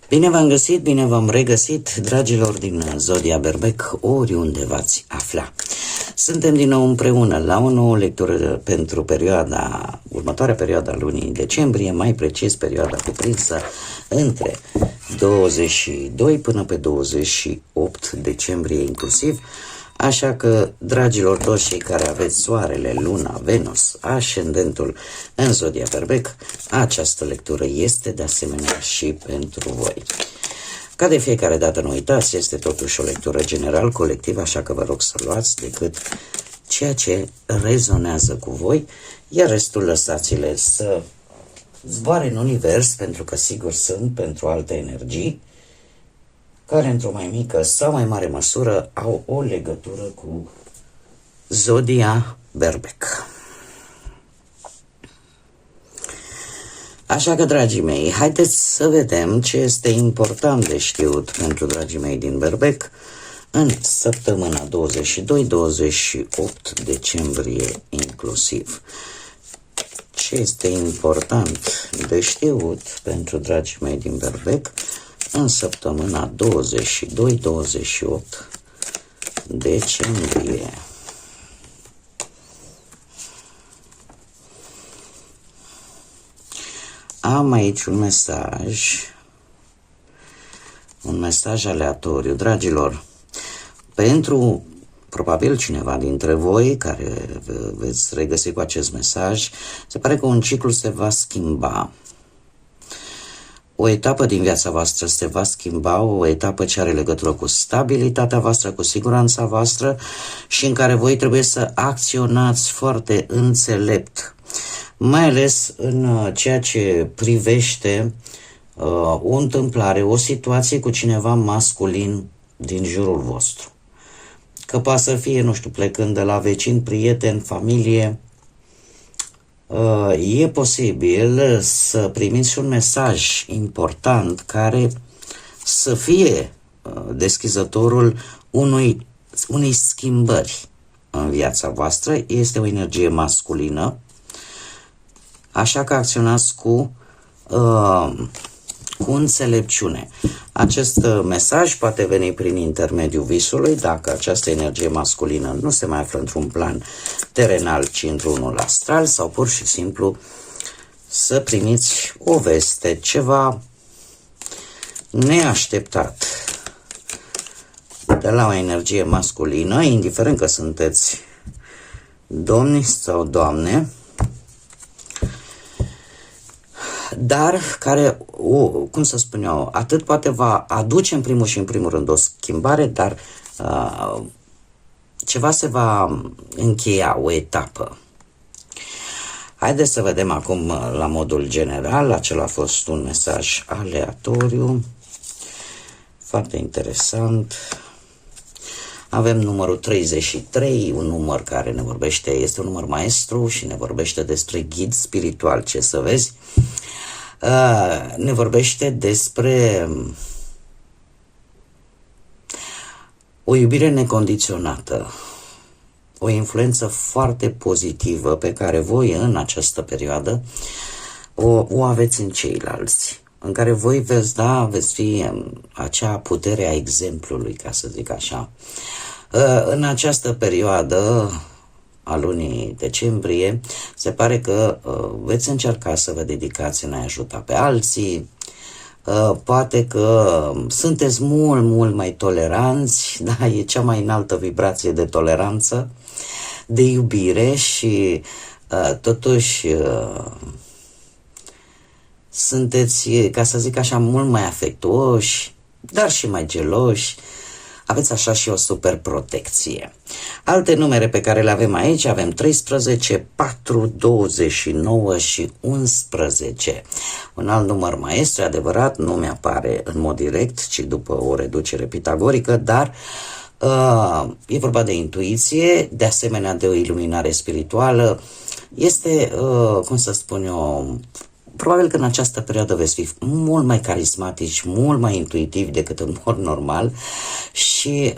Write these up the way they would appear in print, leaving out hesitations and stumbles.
Bine v-am găsit, bine v-am regăsit, dragilor din Zodia Berbec, oriunde v-ați afla. Suntem din nou împreună la o nouă lectură pentru următoarea perioadă a lunii decembrie, mai precis perioada cuprinsă între 22 până pe 28 decembrie inclusiv. Așa că, dragilor toți cei care aveți soarele, luna, Venus, ascendentul în Zodia Berbec, această lectură este de asemenea și pentru voi. Ca de fiecare dată nu uitați, este totuși o lectură general colectivă, așa că vă rog să luați decât ceea ce rezonează cu voi, iar restul lăsați-le să zboare în univers, pentru că sigur sunt pentru alte energii, care într-o mai mică sau mai mare măsură au o legătură cu Zodia Berbec. Așa că, dragii mei, haideți să vedem ce este important de știut pentru dragii mei din Berbec în săptămâna 22-28 decembrie inclusiv. Ce este important de știut pentru dragii mei din Berbec în săptămâna 22-28 decembrie. Am aici un mesaj aleatoriu, dragilor, pentru probabil cineva dintre voi care veți regăsi cu acest mesaj. Se pare că un ciclu se va schimba. O etapă din viața voastră se va schimba, o etapă ce are legătură cu stabilitatea voastră, cu siguranța voastră și în care voi trebuie să acționați foarte înțelept, mai ales în ceea ce privește o întâmplare, o situație cu cineva masculin din jurul vostru. Că poate să fie, nu știu, plecând de la vecin, prieten, familie. E posibil să primiți un mesaj important care să fie deschizătorul unei schimbări în viața voastră. Este o energie masculină, așa că acționați cu înțelepciune. Acest mesaj poate veni prin intermediul visului, dacă această energie masculină nu se mai află într-un plan terenal, ci într-unul astral, sau pur și simplu să primiți o veste, ceva neașteptat de la o energie masculină, indiferent că sunteți domni sau doamne, dar care, cum să spun eu, atât poate va aduce în primul și în primul rând o schimbare, dar ceva se va încheia, o etapă. Haideți să vedem acum la modul general. Acela a fost un mesaj aleatoriu, foarte interesant. Avem numărul 33, un număr care ne vorbește, este un număr maestru și ne vorbește despre ghid spiritual. Ce să vezi? Ne vorbește despre o iubire necondiționată, o influență foarte pozitivă pe care voi în această perioadă o aveți în ceilalți, în care voi veți fi acea putere a exemplului, ca să zic așa. În această perioadă a lunii decembrie, se pare că veți încerca să vă dedicați în a ajuta pe alții, poate că sunteți mult mai toleranți, da, e cea mai înaltă vibrație de toleranță, de iubire și totuși sunteți, ca să zic așa, mult mai afectuoși, dar și mai geloși. Aveți așa și o super protecție. Alte numere pe care le avem aici, avem 13, 4, 29 și 11. Un alt număr maestru, adevărat, nu mi-apare în mod direct, ci după o reducere pitagorică, dar E vorba de intuiție, de asemenea de o iluminare spirituală. Este, cum să spun eu, probabil că în această perioadă veți fi mult mai carismatici, mult mai intuitivi decât în mod normal și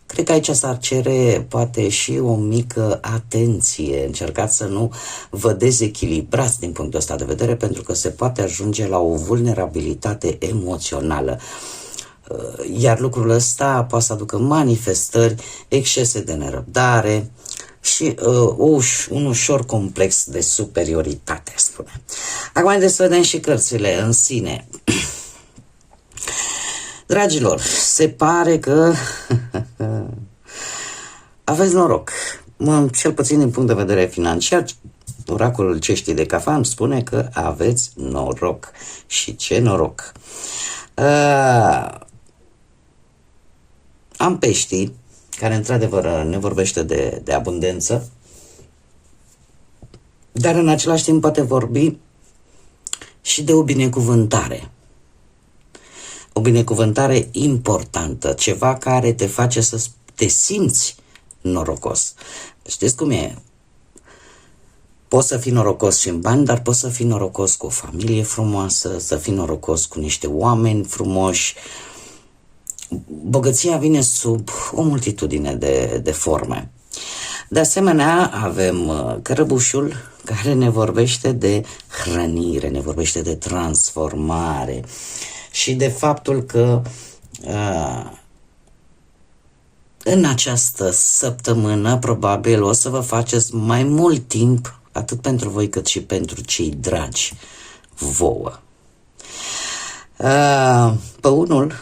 cred că aici s-ar cere poate și o mică atenție. Încercați să nu vă dezechilibrați din punctul ăsta de vedere, pentru că se poate ajunge la o vulnerabilitate emoțională. Iar lucrul ăsta poate să aducă manifestări, excese de nerăbdare și un ușor complex de superioritate, spune. Acum haideți să vedem și cărțile în sine. Dragilor, se pare că aveți noroc. Cel puțin din punct de vedere financiar, oracolul ceștii de cafan spune că aveți noroc. Și ce noroc! Am peștii, care într-adevăr ne vorbește de abundență, dar în același timp poate vorbi și de o binecuvântare. O binecuvântare importantă, ceva care te face să te simți norocos. Știți cum e? Poți să fii norocos și în bani, dar poți să fii norocos cu o familie frumoasă, să fii norocos cu niște oameni frumoși. Bogăția vine sub o multitudine de forme. De asemenea, avem cărăbușul, care ne vorbește de hrănire, ne vorbește de transformare și de faptul că în această săptămână probabil o să vă faceți mai mult timp, atât pentru voi cât și pentru cei dragi vouă. Păunul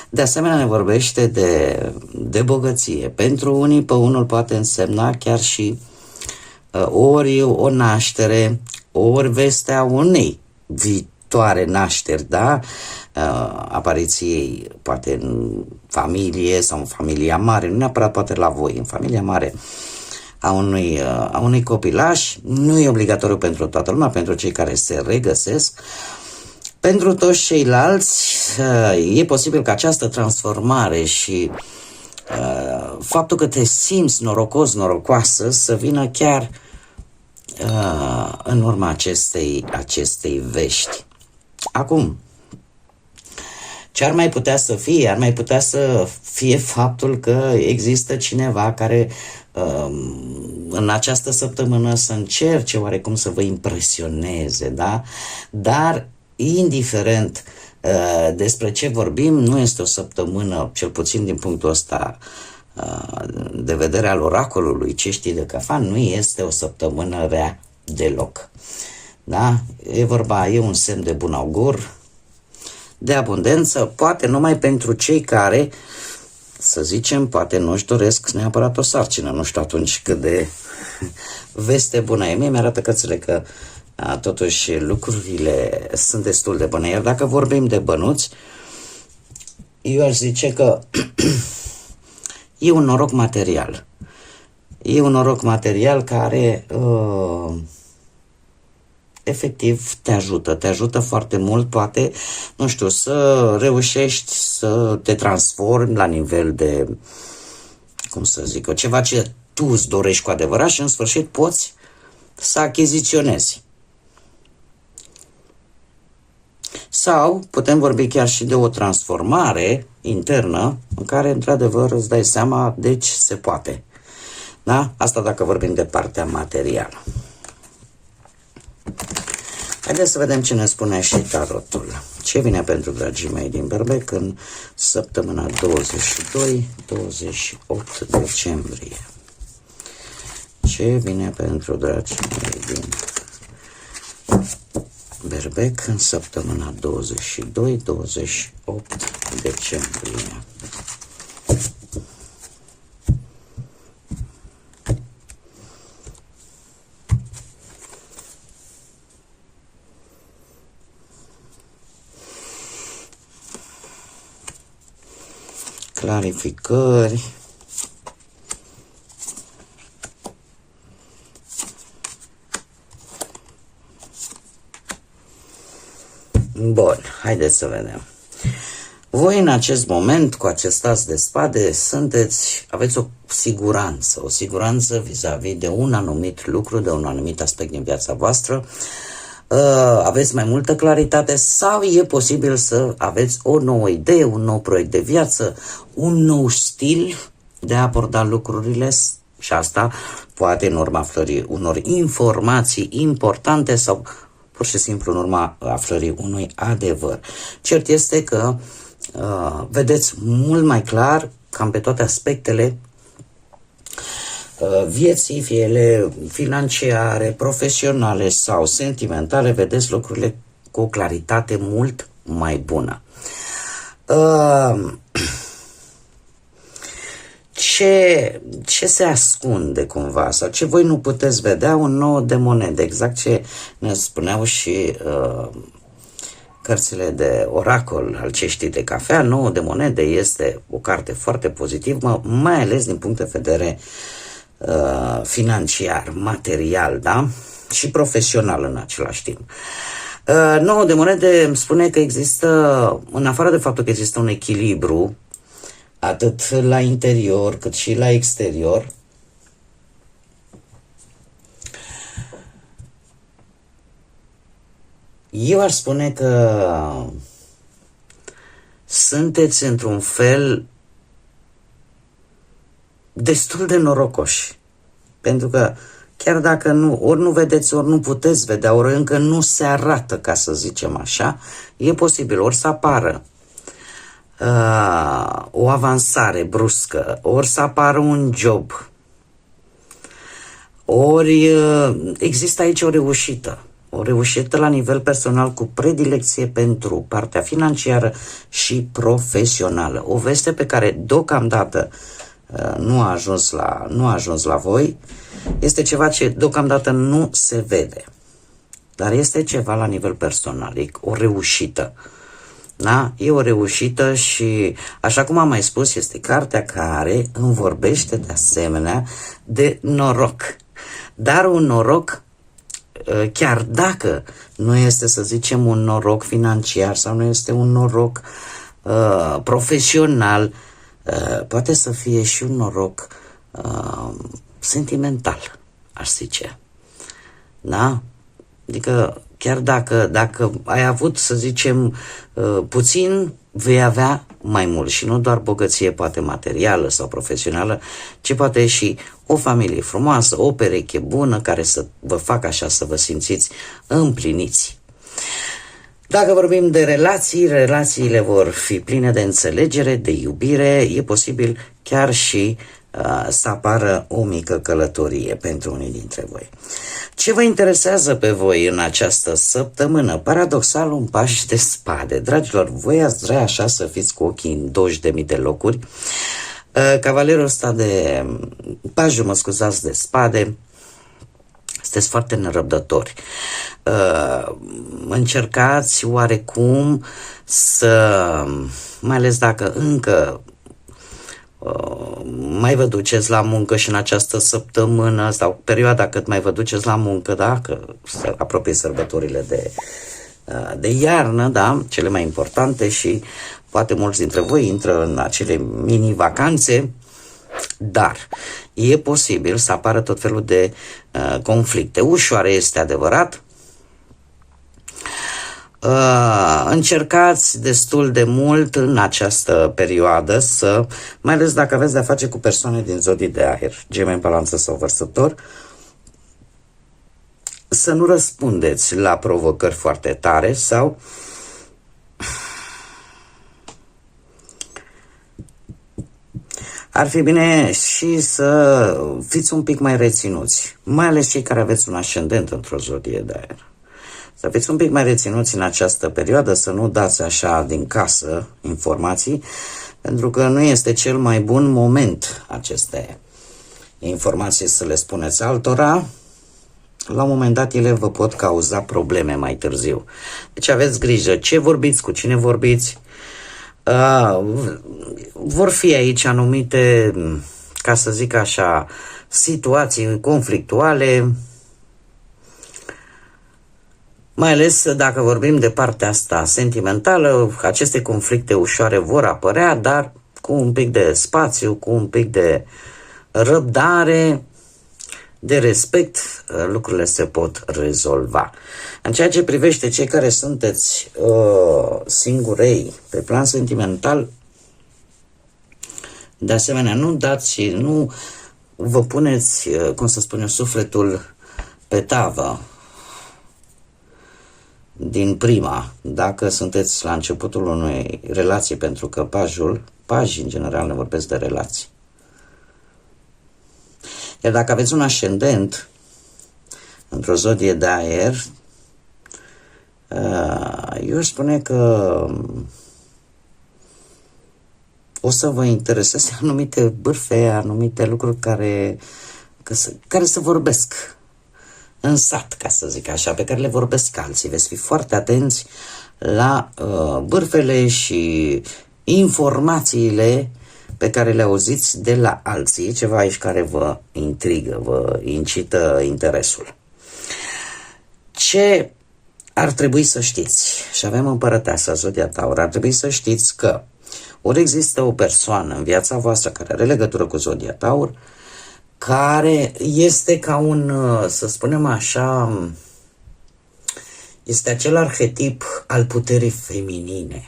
de asemenea ne vorbește de bogăție. Pentru unii păunul poate însemna chiar și ori o naștere, ori vestea unei viitoare nașteri, da? Apariției poate în familie sau în familia mare, nu neapărat poate la voi, în familia mare a unui copilaș. Nu e obligatoriu pentru toată lumea, pentru cei care se regăsesc. Pentru toți ceilalți e posibil ca această transformare și faptul că te simți norocos, norocoasă să vină chiar în urma acestei vești. Acum, ce ar mai putea să fie? Ar mai putea să fie faptul că există cineva care în această săptămână să încerce oarecum să vă impresioneze, da? Dar indiferent despre ce vorbim, nu este o săptămână, cel puțin din punctul ăsta de vedere al oracolului ceștii de cafan, nu este o săptămână rea deloc. Da? E un semn de bun augur, de abundență, poate numai pentru cei care, să zicem, poate nu-și doresc neapărat o sarcină, nu știu atunci cât de veste bună e. Mie mi-arată cărțile că totuși lucrurile sunt destul de bune. Iar dacă vorbim de bănuți, eu aș zice că e un noroc material. E un noroc material care efectiv te ajută foarte mult, poate, nu știu, să reușești să te transformi la nivel de, cum să zic eu, ceva ce tu îți dorești cu adevărat și în sfârșit poți să achiziționezi. Sau putem vorbi chiar și de o transformare internă în care, într-adevăr, îți dai seama, deci se poate. Da? Asta dacă vorbim de partea materială. Haideți să vedem ce ne spune și tarotul. Ce vine pentru dragii mei din Berbec în săptămâna 22-28 decembrie? Ce vine pentru dragii mei din Berbec în săptămâna 22-28 decembrie? Clarificări. Bun, haideți să vedem. Voi în acest moment, cu acest as de spade, aveți o siguranță vis-a-vis de un anumit lucru, de un anumit aspect din viața voastră, aveți mai multă claritate sau e posibil să aveți o nouă idee, un nou proiect de viață, un nou stil de a aborda lucrurile și asta poate în urma aflării unor informații importante sau pur și simplu în urma aflării unui adevăr. Cert este că vedeți mult mai clar cam pe toate aspectele vieții, fie ele financiare, profesionale sau sentimentale, vedeți lucrurile cu o claritate mult mai bună. Ce se ascunde cumva sau ce voi nu puteți vedea? Un nou de monede, exact ce ne spuneau și cărțile de oracol al ceștii de cafea. Nouă de monede este o carte foarte pozitivă, mai ales din punct de vedere financiar, material, da? Și profesional în același timp. Nouă de monede îmi spune că există, în afară de faptul că există un echilibru atât la interior cât și la exterior, eu aș spune că sunteți într-un fel destul de norocoși. Pentru că chiar dacă ori nu vedeți, ori nu puteți vedea, ori încă nu se arată, ca să zicem așa, e posibil ori să apară o avansare bruscă, ori să apară un job, ori există aici o reușită la nivel personal cu predilecție pentru partea financiară și profesională. O veste pe care deocamdată nu a ajuns la voi, este ceva ce deocamdată nu se vede, dar este ceva la nivel personal, e o reușită. Da? E o reușită și, așa cum am mai spus, este cartea care îmi vorbește de asemenea de noroc. Dar un noroc, chiar dacă nu este, să zicem, un noroc financiar sau nu este un noroc profesional, poate să fie și un noroc sentimental, aș zice. Da? Adică chiar dacă ai avut, să zicem, puțin, vei avea mai mult și nu doar bogăție poate materială sau profesională, ci poate și o familie frumoasă, o pereche bună care să vă facă așa să vă simțiți împliniți. Dacă vorbim de relații, relațiile vor fi pline de înțelegere, de iubire, e posibil chiar și să apară o mică călătorie pentru unii dintre voi. Ce vă interesează pe voi în această săptămână? Paradoxal, un paș de spade. Dragilor, voi ați vrea așa să fiți cu ochii în 20.000 de locuri. Cavalerul ăsta pajul, de spade, sunteți foarte nerăbdători. Încercați oarecum mai ales dacă încă mai vă duceți la muncă și în această săptămână sau perioada cât mai vă duceți la muncă, da? Că se apropie sărbătorile de iarnă, da? Cele mai importante și poate mulți dintre voi intră în acele mini-vacanțe, dar e posibil să apară tot felul de conflicte. Ușoare, este adevărat. Încercați destul de mult în această perioadă mai ales dacă aveți de-a face cu persoane din zodii de aer, Gemeni, Balanță sau Vărsător, să nu răspundeți la provocări foarte tare sau ar fi bine și să fiți un pic mai reținuți, mai ales cei care aveți un ascendent într-o zodie de aer. Să fiți un pic mai reținuți în această perioadă, să nu dați așa din casă informații, pentru că nu este cel mai bun moment aceste informații să le spuneți altora. La un moment dat ele vă pot cauza probleme mai târziu. Deci aveți grijă ce vorbiți, cu cine vorbiți. Vor fi aici anumite, ca să zic așa, situații conflictuale. Mai ales dacă vorbim de partea asta sentimentală, aceste conflicte ușoare vor apărea, dar cu un pic de spațiu, cu un pic de răbdare, de respect, lucrurile se pot rezolva. În ceea ce privește cei care sunteți singurei pe plan sentimental, de asemenea, nu vă puneți, cum să spun eu, sufletul pe tavă din prima, dacă sunteți la începutul unei relații, pentru că pajii în general ne vorbesc de relații. Iar dacă aveți un ascendent într-o zodie de aer, eu aș spune că o să vă intereseze anumite bârfe, anumite lucruri care să vorbesc în sat, ca să zic așa, pe care le vorbesc alții. Veți fi foarte atenți la bârfele și informațiile pe care le auziți de la alții, ceva aici care vă intrigă, vă incită interesul. Ce ar trebui să știți? Și avem Împărăteasa, zodia Taur. Ar trebui să știți că ori există o persoană în viața voastră care are legătură cu zodia Taur, care este ca un, să spunem așa, este acel arhetip al puterii feminine.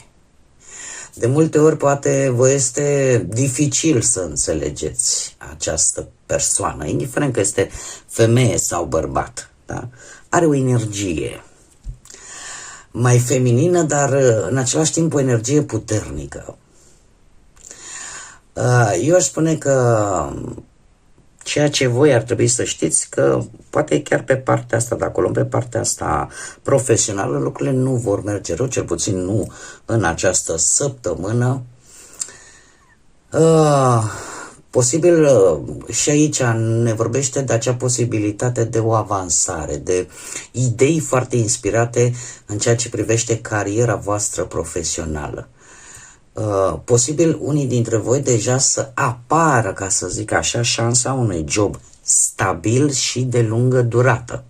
De multe ori poate vă este dificil să înțelegeți această persoană, indiferent că este femeie sau bărbat. Da? Are o energie mai feminină, dar în același timp o energie puternică. Eu aș spune că ceea ce voi ar trebui să știți, că poate chiar pe partea asta de acolo, pe partea asta profesională, lucrurile nu vor merge rău, cel puțin nu în această săptămână. Posibil și aici ne vorbește de acea posibilitate de o avansare, de idei foarte inspirate în ceea ce privește cariera voastră profesională. Posibil unii dintre voi deja să apară, ca să zic așa, șansa unui job stabil și de lungă durată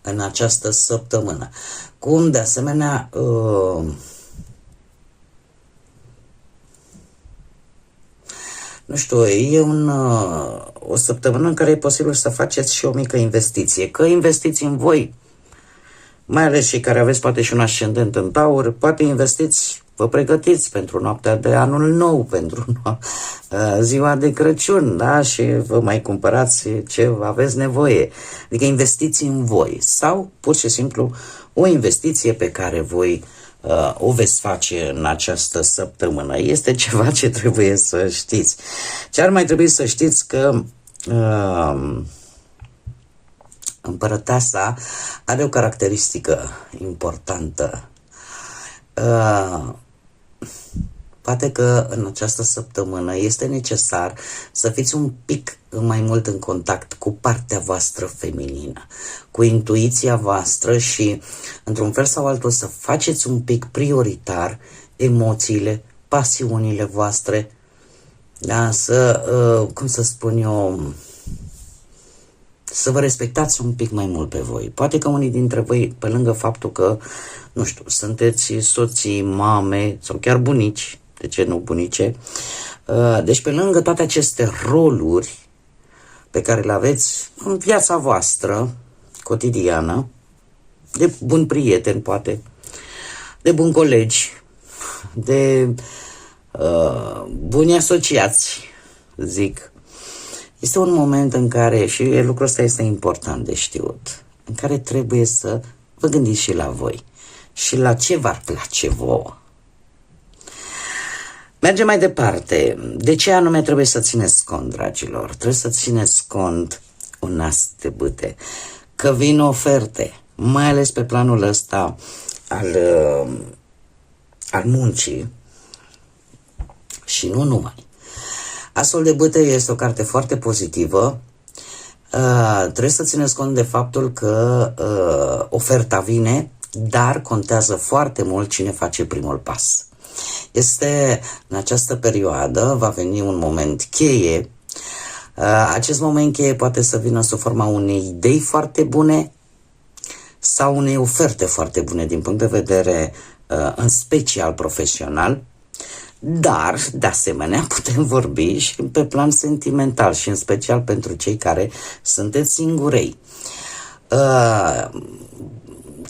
în această săptămână. Cum de asemenea nu știu, e o săptămână în care e posibil să faceți și o mică investiție. Că investiți în voi, mai ales și care aveți poate și un ascendent în Taur, poate investiți, vă pregătiți pentru noaptea de anul nou, pentru ziua de Crăciun, da? Și vă mai cumpărați ce aveți nevoie. Adică investiți în voi sau pur și simplu o investiție pe care voi o veți face în această săptămână. Este ceva ce trebuie să știți. Ce ar mai trebui să știți că Împărăteasa are o caracteristică importantă. Poate că în această săptămână este necesar să fiți un pic mai mult în contact cu partea voastră feminină, cu intuiția voastră și, într-un fel sau altul, să faceți un pic prioritar emoțiile, pasiunile voastre, da? Cum să spun eu, să vă respectați un pic mai mult pe voi. Poate că unii dintre voi, pe lângă faptul că, nu știu, sunteți soții, mame sau chiar bunici, de ce nu bunice, deci pe lângă toate aceste roluri pe care le aveți în viața voastră cotidiană, de buni prieteni poate, de buni colegi, de buni asociați, zic, este un moment în care, și lucrul ăsta este important de știut, în care trebuie să vă gândiți și la voi și la ce v-ar place vouă. Mergem mai departe. De ce anume trebuie să țineți cont, dragilor? Trebuie să țineți cont un as de bâte, că vin oferte, mai ales pe planul ăsta al muncii și nu numai. Asul de bâte este o carte foarte pozitivă. Trebuie să țineți cont de faptul că oferta vine, dar contează foarte mult cine face primul pas. În această perioadă va veni un moment cheie. Acest moment cheie poate să vină sub forma unei idei foarte bune sau unei oferte foarte bune din punct de vedere în special profesional, dar, de asemenea, putem vorbi și pe plan sentimental și în special pentru cei care sunteți singurei.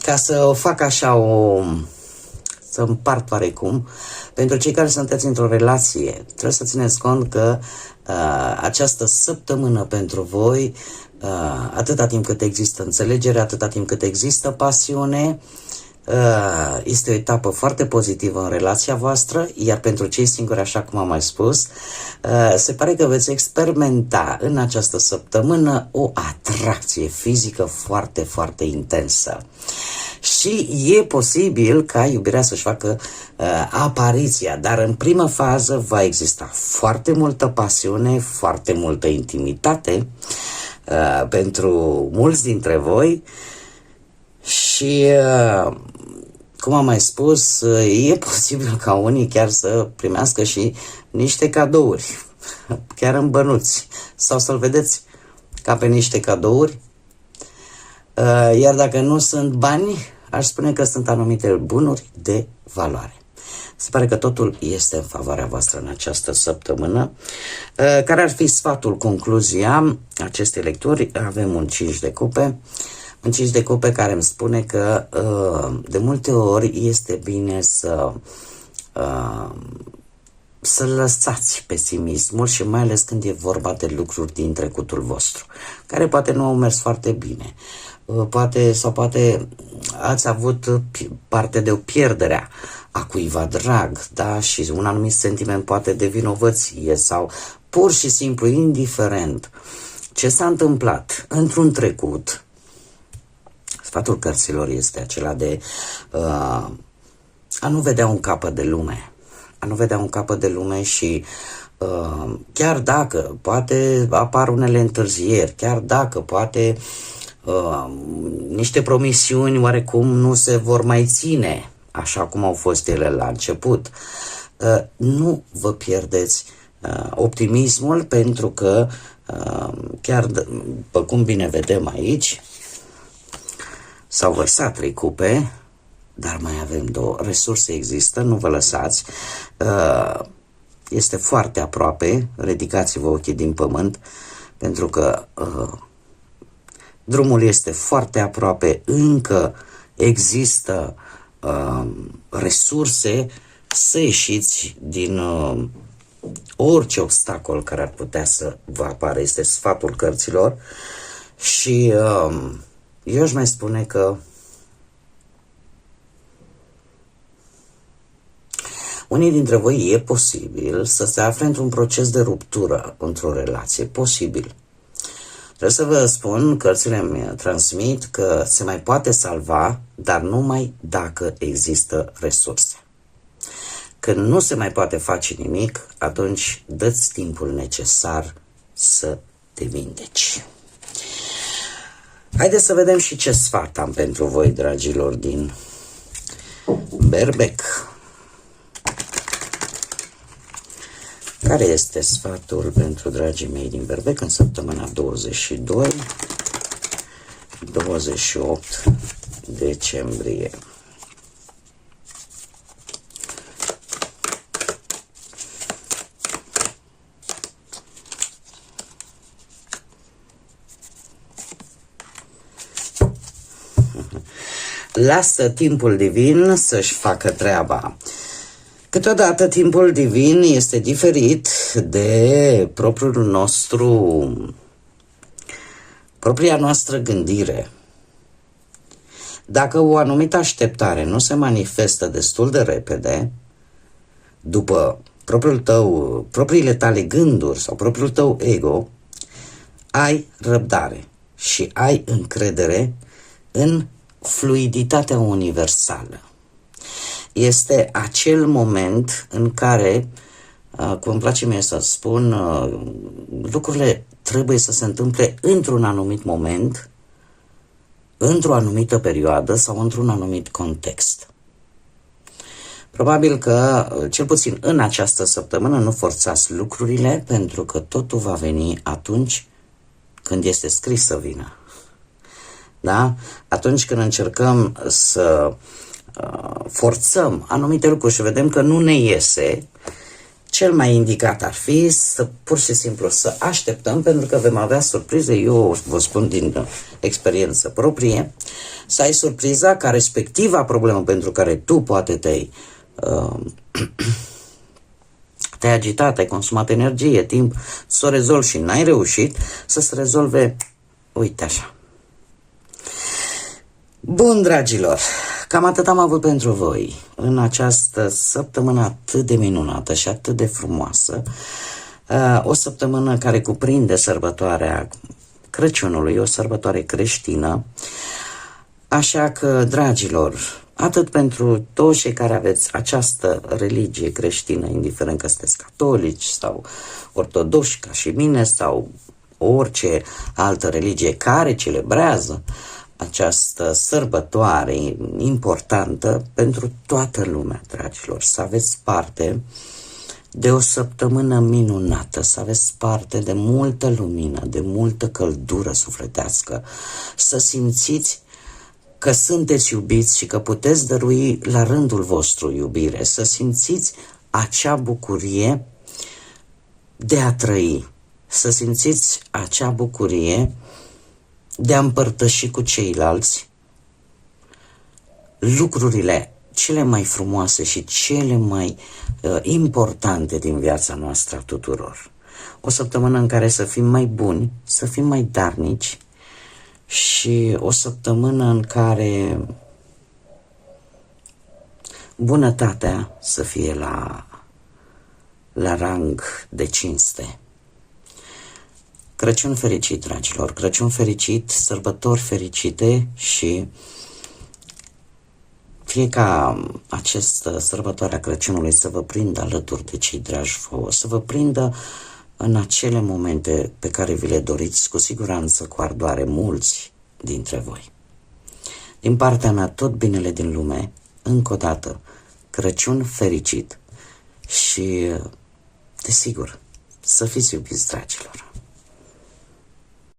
Ca să o fac așa, să împart oarecum, pentru cei care sunteți într-o relație, trebuie să țineți cont că această săptămână pentru voi, atâta timp cât există înțelegere, atâta timp cât există pasiune, este o etapă foarte pozitivă în relația voastră, iar pentru cei singuri, așa cum am mai spus, se pare că veți experimenta în această săptămână o atracție fizică foarte, foarte intensă. Și e posibil ca iubirea să-și facă apariția, dar în primă fază va exista foarte multă pasiune, foarte multă intimitate pentru mulți dintre voi și, cum am mai spus, e posibil ca unii chiar să primească și niște cadouri, chiar în bănuți, sau să-l vedeți ca pe niște cadouri. Iar dacă nu sunt bani, aș spune că sunt anumite bunuri de valoare. Se pare că totul este în favoarea voastră în această săptămână. Care ar fi sfatul, concluzia acestei lecturi? Avem un 5 de cupe. Un 5 de cupe care îmi spune că de multe ori este bine să lăsați pesimismul și mai ales când e vorba de lucruri din trecutul vostru, care poate nu au mers foarte bine. Poate ați avut parte de o pierdere a cuiva drag, da? Și un anumit sentiment poate de vinovăție sau pur și simplu indiferent ce s-a întâmplat într-un trecut. Sfatul cărților este acela de a nu vedea un capăt de lume. A nu vedea un capăt de lume și chiar dacă poate apar unele întârzieri, chiar dacă poate niște promisiuni oarecum nu se vor mai ține așa cum au fost ele la început, nu vă pierdeți optimismul, pentru că chiar după cum bine vedem aici, s-au vărsat 3 cupe, dar mai avem 2. Resurse există, nu vă lăsați. Este foarte aproape, ridicați-vă ochii din pământ, pentru că drumul este foarte aproape, încă există resurse să ieșiți din orice obstacol care ar putea să vă apară. Este sfatul cărților și eu aș mai spune că unii dintre voi e posibil să se afle într-un proces de ruptură într-o relație. Posibil. Trebuie să vă spun, cărțile mi transmit că se mai poate salva, dar numai dacă există resurse. Când nu se mai poate face nimic, atunci dă-ți timpul necesar să te vindeci. Haideți să vedem și ce sfat am pentru voi, dragilor, din Berbec. Care este sfatul pentru dragii mei din Berbec în săptămâna 22-28 decembrie? Lasă timpul divin să-și facă treaba. Câteodată timpul divin este diferit de propria noastră gândire. Dacă o anumită așteptare nu se manifestă destul de repede, după propriile tale gânduri sau propriul tău ego, ai răbdare și ai încredere în fluiditatea universală. Este acel moment în care, cum îmi place mie să spun, lucrurile trebuie să se întâmple într-un anumit moment, într-o anumită perioadă sau într-un anumit context. Probabil că, cel puțin în această săptămână, nu forțați lucrurile, pentru că totul va veni atunci când este scris să vină. da? Atunci când încercăm să forțăm anumite lucruri și vedem că nu ne iese, cel mai indicat ar fi să pur și simplu să așteptăm, pentru că vom avea surprize. Eu vă spun din experiență proprie, să ai surpriza ca respectiva problemă pentru care tu poate te-ai agitat, ai consumat energie, timp, să o rezolvi și n-ai reușit, să se rezolve, uite așa. Bun, dragilor, cam atât am avut pentru voi în această săptămână atât de minunată și atât de frumoasă. O săptămână care cuprinde sărbătoarea Crăciunului, o sărbătoare creștină. Așa că, dragilor, atât pentru toți cei care aveți această religie creștină, indiferent că sunteți catolici sau ortodoși ca și mine sau orice altă religie care celebrează această sărbătoare importantă, pentru toată lumea, dragilor, să aveți parte de o săptămână minunată, să aveți parte de multă lumină, de multă căldură sufletească, să simțiți că sunteți iubiți și că puteți dărui la rândul vostru iubire, să simțiți acea bucurie de a trăi, să simțiți acea bucurie de a împărtăși cu ceilalți lucrurile cele mai frumoase și cele mai importante din viața noastră a tuturor. O săptămână în care să fim mai buni, să fim mai darnici și o săptămână în care bunătatea să fie la rang de cinste. Crăciun fericit, dragilor, Crăciun fericit, sărbători fericite și fie ca această sărbătoare a Crăciunului să vă prindă alături de cei dragi vouă, să vă prindă în acele momente pe care vi le doriți, cu siguranță cu ardoare mulți dintre voi. Din partea mea, tot binele din lume, încă o dată, Crăciun fericit și, desigur, să fiți iubiți, dragilor.